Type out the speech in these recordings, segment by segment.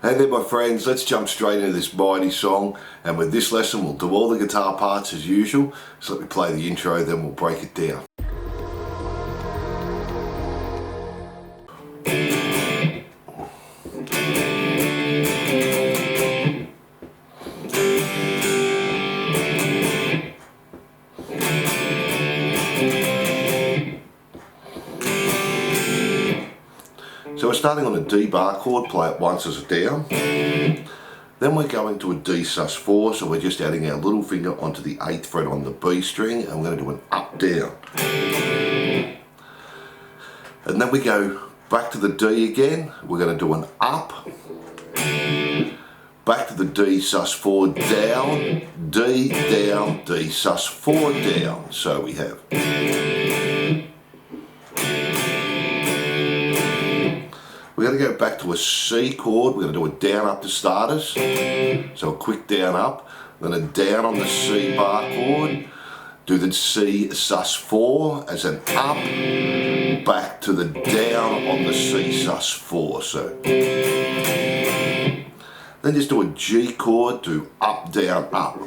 Hey there my friends, let's jump straight into this mighty song, and with this lesson we'll do all the guitar parts as usual. So let me play the intro, then we'll break it down. So we're starting on a D bar chord, play it once as a down. Then we're going to a D sus4, so we're just adding our little finger onto the 8th fret on the B string, and we're going to do an up down. And then we go back to the D again, we're going to do an up, back to the D sus4 down, D down, D sus4 down. So we have. We're going to go back to a C chord. We're going to do a down up to starters. So a quick down up, then a down on the C bar chord, do the C sus4 as an up, back to the down on the C sus4. So then just do a G chord, do up, down, up.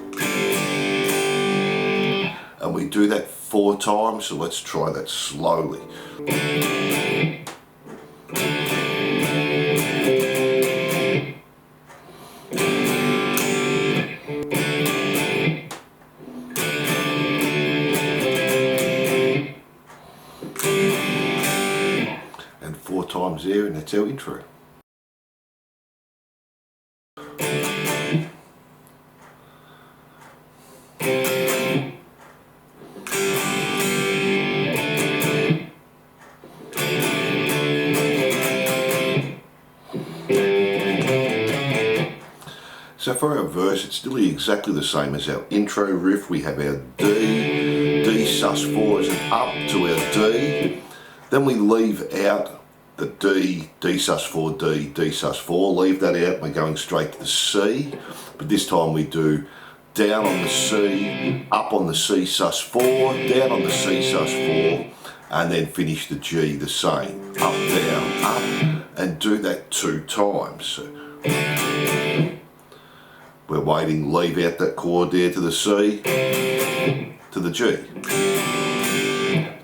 And we do that 4 times, so let's try that slowly. And 4 times there, and that's our intro. So for our verse, it's still exactly the same as our intro riff. We have our D, D sus4 as an up to our D. Then we leave out the D, D sus4, D, D sus4. Leave that out, we're going straight to the C. But this time we do down on the C, up on the C sus4, down on the C sus4, and then finish the G the same. Up, down, up, and do that 2 times. So we're waiting, leave out that chord there to the C, to the G.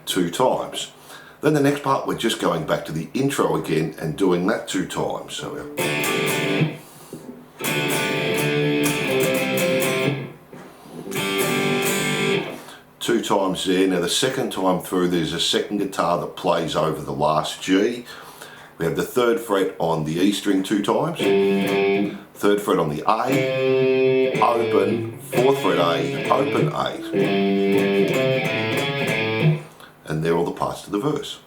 2 times. Then the next part, we're just going back to the intro again and doing that 2 times. So 2 times there. Now the second time through, there's a second guitar that plays over the last G. We have the 3rd fret on the E string 2 times, 3rd fret on the A, open, 4th fret A, open A. And they're all the parts to the verse.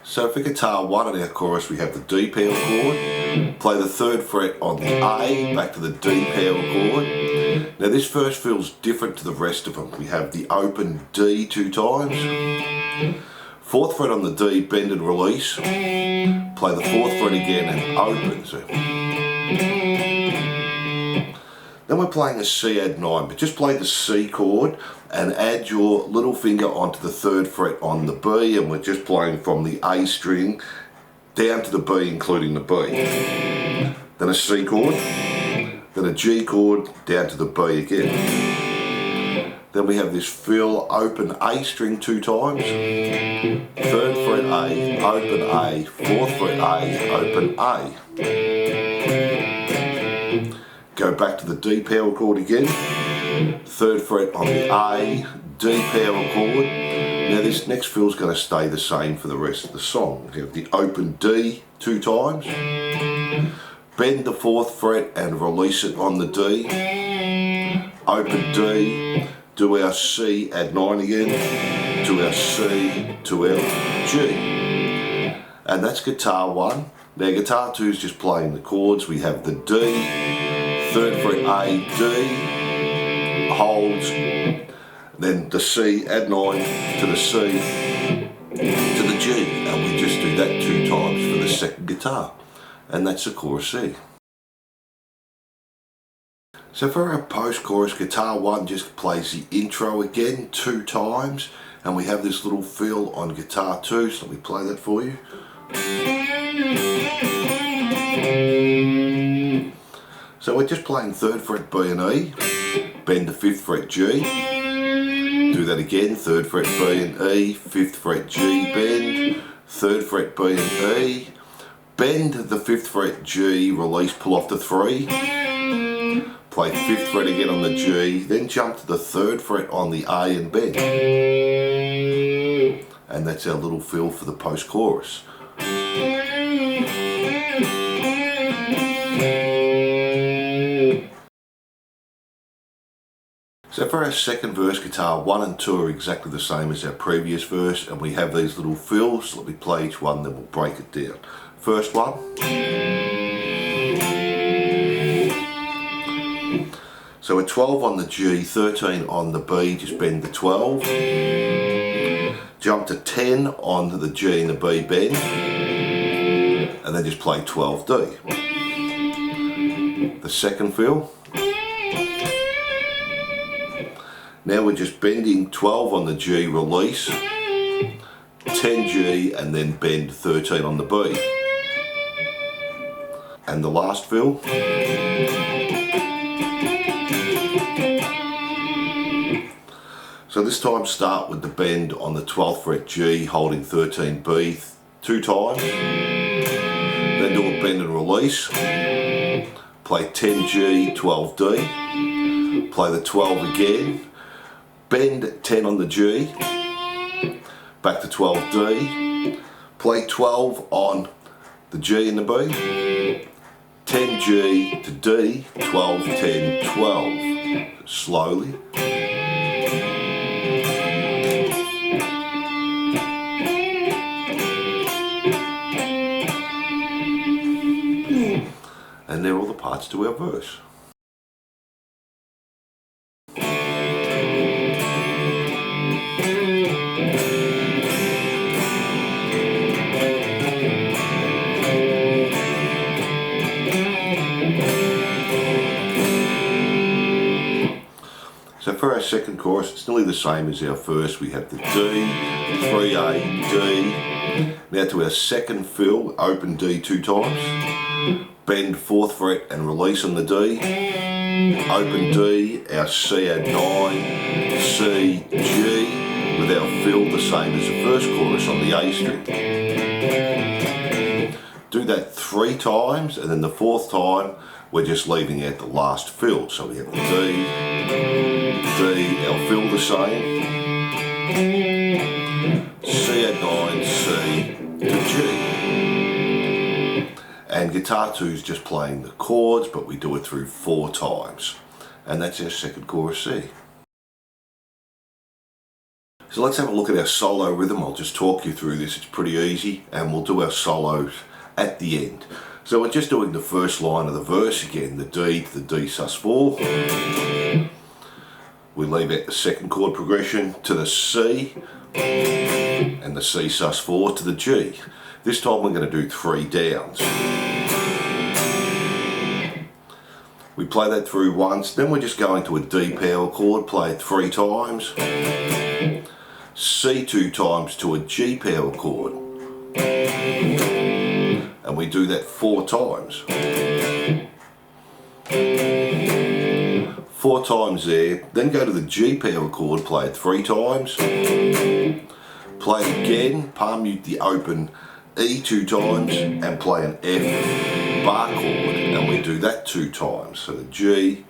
So for guitar 1 in our chorus, we have the D pedal chord, play the 3rd fret on the A, back to the D pedal chord. Now this verse feels different to the rest of them. We have the open D 2 times, 4th fret on the D, bend and release, play the 4th fret again and open. So then we're playing a C add 9, but just play the C chord and add your little finger onto the 3rd fret on the B, and we're just playing from the A string down to the B, including the B. Then a C chord, then a G chord, down to the B again. Then we have this fill, open A string 2 times, 3rd fret A, open A, 4th fret A, open A. Go back to the D pedal chord again, 3rd fret on the A, D pedal chord. Now this next fill is going to stay the same for the rest of the song. We have the open D 2 times, bend the 4th fret and release it on the D, open D, do our C, add 9 again, to our C, to our G. And that's guitar 1. Now guitar 2 is just playing the chords. We have the D, 3rd fret A, D, holds, then the C, add 9 to the C, to the G, and we just do that 2 times for the second guitar, and that's the chorus C. So for our post-chorus, guitar 1 just plays the intro again 2 times, and we have this little fill on guitar 2, so let me play that for you. So we're just playing 3rd fret B and E, bend the 5th fret G, do that again, 3rd fret B and E, 5th fret G, bend, 3rd fret B and E, bend the 5th fret G, release, pull off the 3, play 5th fret again on the G, then jump to the 3rd fret on the A and bend. And that's our little fill for the post-chorus. So for our second verse, guitar 1 and 2 are exactly the same as our previous verse, and we have these little fills. Let me play each one, then we'll break it down. First one. So a 12 on the G, 13 on the B, just bend the 12. Jump to 10 on the G and the B, bend. And then just play 12D. The second fill. Now we're just bending 12 on the G, release, 10G, and then bend 13 on the B. And the last fill. So this time start with the bend on the 12th fret G, holding 13B 2 times. Then do a bend and release. Play 10G, 12D. Play the 12 again. Bend 10 on the G, back to 12D, play 12 on the G and the B, 10G to D, 12, 10, 12, slowly. And they're all the parts to our verse. So for our second chorus, it's nearly the same as our first. We have the D, 3A, D. Now to our second fill, open D 2 times. Bend 4th fret and release on the D. Open D, our C, our 9, C, G, with our fill the same as the first chorus on the A string. Do that 3 times, and then the 4th time, we're just leaving out the last fill. So we have the D, our fill the same, C at 9, C to G. And guitar 2 is just playing the chords, but we do it through 4 times. And that's our second chorus C. So let's have a look at our solo rhythm. I'll just talk you through this, it's pretty easy, and we'll do our solos at the end. So we're just doing the first line of the verse again, the D to the D sus4. We leave out the second chord progression to the C, and the C sus4 to the G. This time we're going to do 3 downs. We play that through once, then we're just going to a D power chord, play it 3 times, C 2 times to a G power chord, and we do that 4 times. 4 times there, then go to the G power chord, play it 3 times, play it again, palm mute the open E 2 times, and play an F bar chord, and we do that 2 times. So the G,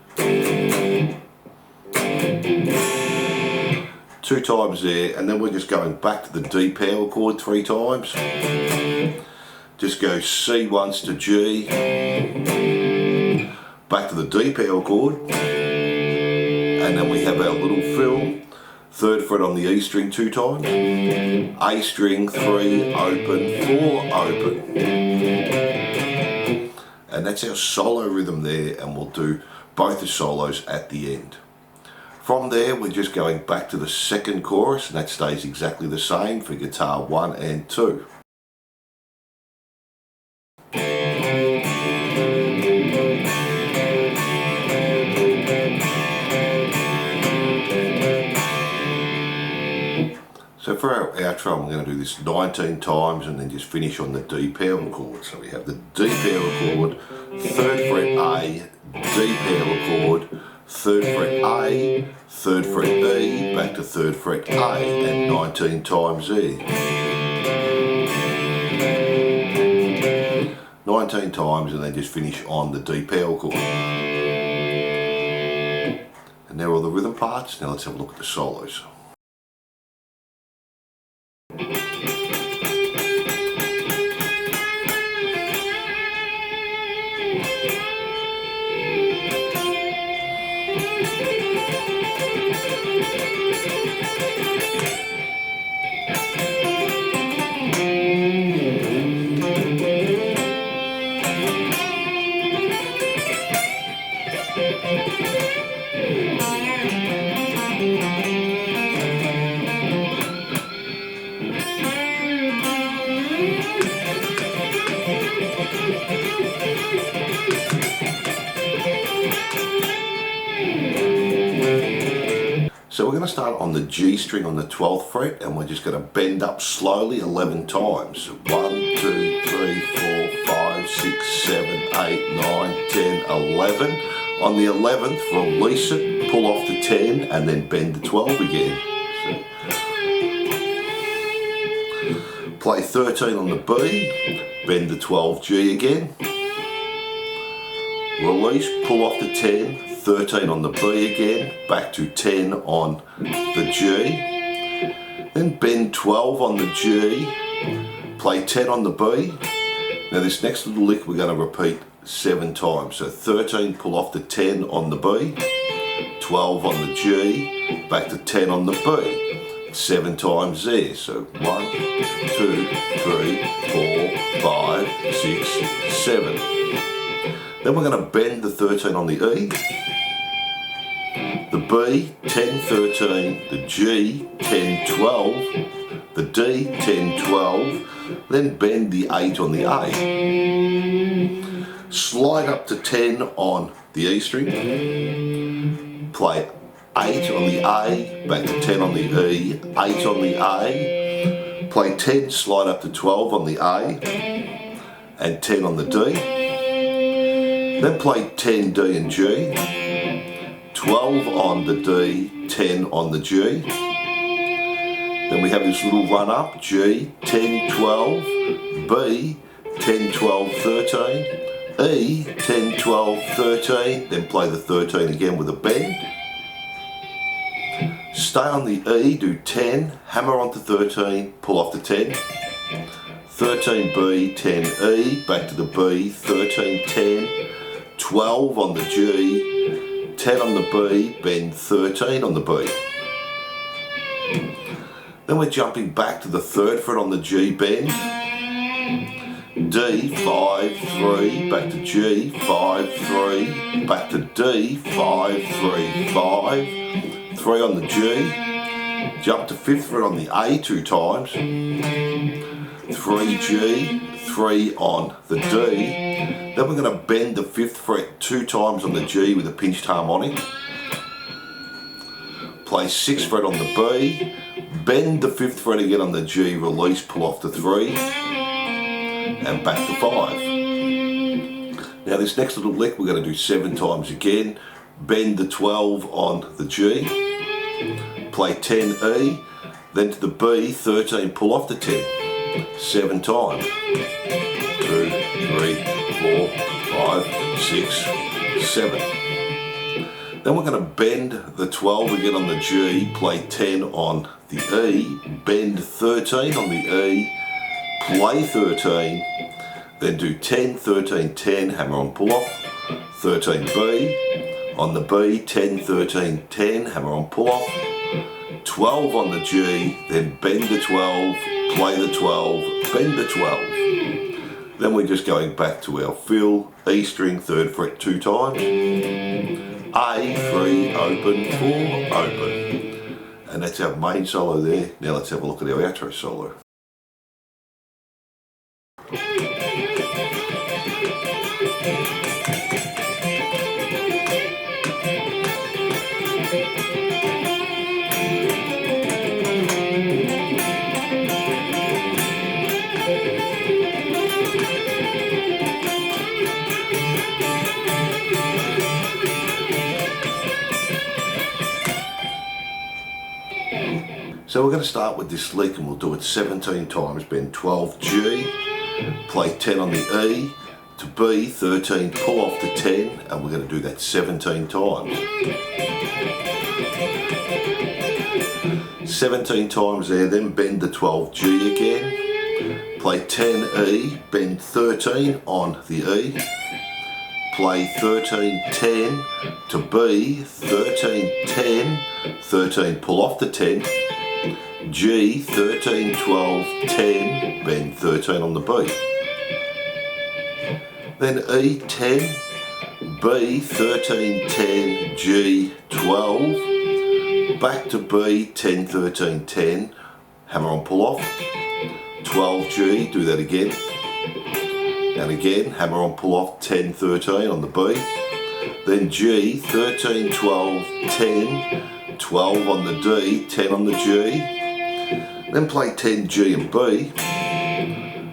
2 times there, and then we're just going back to the D power chord 3 times. Just go C once to G, back to the D power chord, and then we have our little fill, 3rd fret on the E string 2 times, A string 3, open, 4, open. And that's our solo rhythm there, and we'll do both the solos at the end. From there we're just going back to the second chorus, and that stays exactly the same for guitar 1 and 2. So for our outro, I'm going to do this 19 times and then just finish on the D power chord. So we have the D power chord, 3rd fret A, D power chord, 3rd fret A, 3rd fret E, back to 3rd fret A, and 19 times E. 19 times and then just finish on the D power chord. And there are all the rhythm parts. Now let's have a look at the solos. So we're going to start on the G string on the 12th fret, and we're just going to bend up slowly 11 times. 1, 2, 3, 4, 5, 6, 7, 8, 9, 10, 11. On the 11th, release it, pull off the 10, and then bend the 12 again. So, play 13 on the B, bend the 12 G again. Release, pull off the 10, 13 on the B again, back to 10 on the G, then bend 12 on the G, play 10 on the B. Now this next little lick we're going to repeat 7 times. So 13, pull off the 10 on the B, 12 on the G, back to 10 on the B. 7 times there. So 1, 2, 3, 4, 5, 6, 7. Then we're going to bend the 13 on the E, the B, 10, 13, the G, 10, 12, the D, 10, 12, then bend the 8 on the A. Slide up to 10 on the E string, play 8 on the A, back to 10 on the E, 8 on the A, play 10, slide up to 12 on the A, and 10 on the D. Then play 10 D and G, 12 on the D, 10 on the G. Then we have this little run up, G, 10, 12, B, 10, 12, 13, E, 10, 12, 13, then play the 13 again with a bend. Stay on the E, do 10, hammer onto 13, pull off the 10. 13 B, 10 E, back to the B, 13, 10, 12 on the G, 10 on the B, bend 13 on the B. Then we're jumping back to the 3rd fret on the G bend, D, 5, 3, back to G, 5, 3, back to D, 5, 3, 5, 3 on the G, jump to 5th fret on the A 2 times, 3 G, 3 on the D, then we're going to bend the 5th fret 2 times on the G with a pinched harmonic, play 6th fret on the B, bend the 5th fret again on the G, release, pull off to 3, and back to 5. Now this next little lick we're going to do 7 times again, bend the 12 on the G, play 10 E, then to the B, 13, pull off the 10, 7 times, 2, 3, 4, 5, 6, 7. Then we're going to bend the 12 again on the G, play 10 on the E, bend 13 on the E, play 13, then do 10, 13, 10, hammer on pull off, 13 B, on the B, 10, 13, 10, hammer on pull off, 12 on the G, then bend the 12, play the 12, bend the 12. Then we're just going back to our fill, E string, 3rd fret 2 times, A, 3, open, 4, open. And that's our main solo there. Now let's have a look at our outro solo. So we're going to start with this lick and we'll do it 17 times, bend 12 G, play 10 on the E, to B, 13, pull off the 10, and we're going to do that 17 times. 17 times there, then bend the 12 G again, play 10 E, bend 13 on the E, play 13, 10 to B, 13, 10, 13, pull off the 10, G, 13, 12, 10, bend 13 on the B. Then E, 10, B, 13, 10, G, 12, back to B, 10, 13, 10, hammer on pull off, 12 G, do that again, and again, hammer on pull off, 10, 13 on the B, then G, 13, 12, 10, 12 on the D, 10 on the G, then play 10 G and B,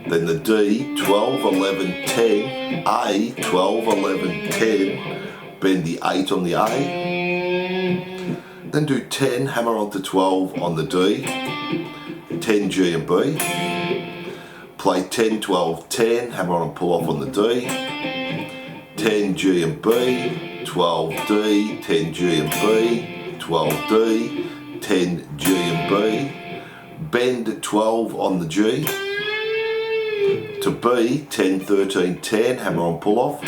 then the D, 12, 11, 10, A, 12, 11, 10, bend the 8 on the A, then do 10, hammer onto 12 on the D, 10 G and B, play 10, 12, 10, hammer on and pull off on the D, 10 G and B, 12 D, 10 G and B, 12 D, 10 G and B, bend 12 on the G, to B, 10, 13, 10, hammer on pull off,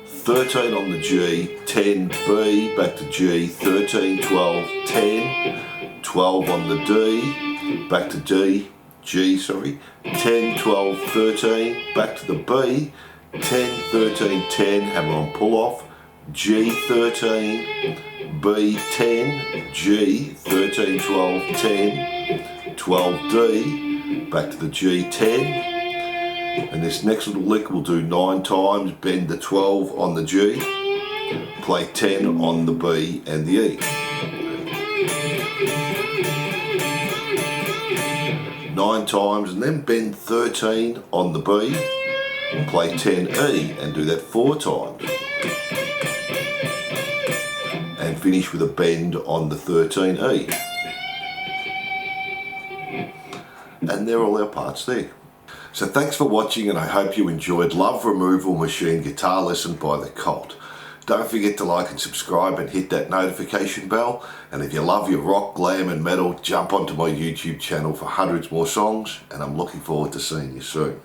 13 on the G, 10 B, back to G, 13, 12, 10, 12 on the D, back to D, G, sorry, 10, 12, 13, back to the B, 10, 13, 10, hammer on pull off, G, 13, B, 10, G, 13, 12, 10, 12 D, back to the G, 10, and this next little lick we'll do 9 times, bend the 12 on the G, play 10 on the B and the E. 9 times and then bend 13 on the B, play 10 E and do that 4 times. And finish with a bend on the 13 E. And they're all our parts there. So thanks for watching, and I hope you enjoyed Love Removal Machine Guitar Lesson by the Chord. Don't forget to like and subscribe and hit that notification bell. And if you love your rock, glam and metal, jump onto my YouTube channel for hundreds more songs, and I'm looking forward to seeing you soon.